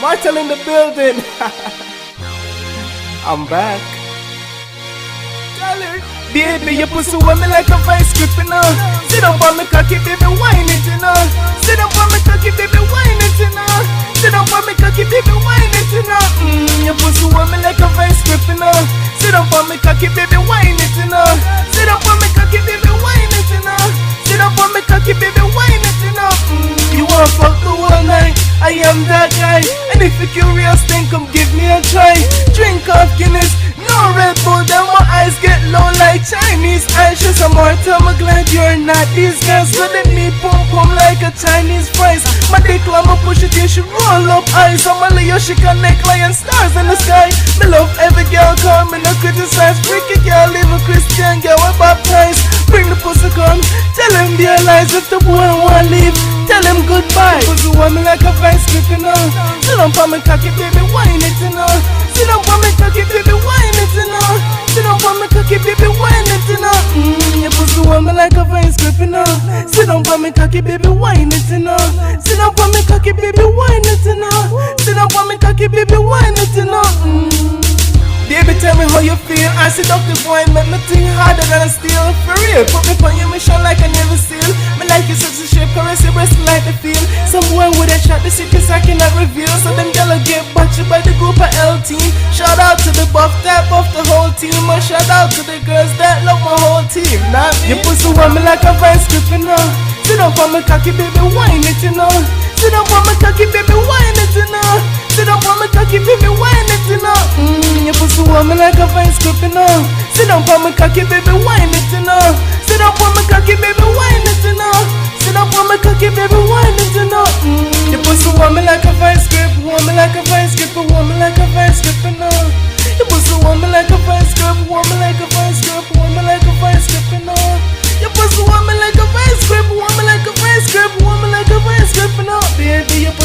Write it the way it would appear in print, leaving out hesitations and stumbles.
Martelly in the building. I'm back. Baby, you pussy want me like a vice grip, you know. Sit up on me cocky, baby, whine it, you know. Sit up on me cocky, baby, whine it, you know. Sit up on me cocky, baby, whine it, you know. You pussy want me like a vice grip, you know. Sit up on me cocky, baby, whine it, you know. Sit up on me cocky, baby, whine it, you know. Sit up on me cocky, baby, whine it, you know. You wanna fuck the whole night, I am that guy. And if you're curious, then come give me a try. Drink off Guinness, no Red Bull, then my eyes get low like Chinese eyes. Just a Martell, I'm glad you're not these guys. So let me pum like a Chinese fries. My dick I'ma push it till she roll up eyes. I'ma lay your she connect lion stars in the sky. Me love every girl, call me no criticize. Freaky girl, live a Christian girl, we baptized. Bring the pussy come, tell him their lies. If the boy wanna leave, tell him goodbye. Pussy want me like a vice grip, you know. Sit up on me cocky, baby, whine it, you know. Sit up on me cocky, baby, whine it, you know. Sit up on me cocky, baby, whine it, you know. Your pussy want me like a vice grip, you know. Sit up on me cocky, baby, whine it, you know. Sit up on me cocky, baby, whine it, you know. Sit up on me cocky, baby, whine it, you know. Baby, tell me how you feel. I seductive wine make me think harder than steel. For real, put me on your mission like I never steal. Me like your sexy shape, caress your breast like the feel. Some boy with a shot, the secrets I cannot reveal. So them gyal get butchered by the group of L team. Shout out to the buff that buff the whole team. And shout out to the girls that love my whole team. Not me. You pussy want me like a vice grip, you know. Sit up on me cocky, baby, whine it, you know. Sit up on me cocky, baby, whine it, you know. Sit up on me cocky, baby, whine it, you know. Your pussy want me like a vice grip, you know. Sit up on me cocky, baby, whine it, you know. Sit up on me cocky, baby, whine it, you know. Sit up on me cocky, baby, whine it, you know. Your pussy want me like a vice grip, want me like a vice grip, want me like a vice grip, you know. Your pussy want me like a vice grip, want me like a vice grip, want me like a vice grip, you know. Your pussy want me like a vice grip, want me like a vice grip, want me like a vice grip, you know. Baby, your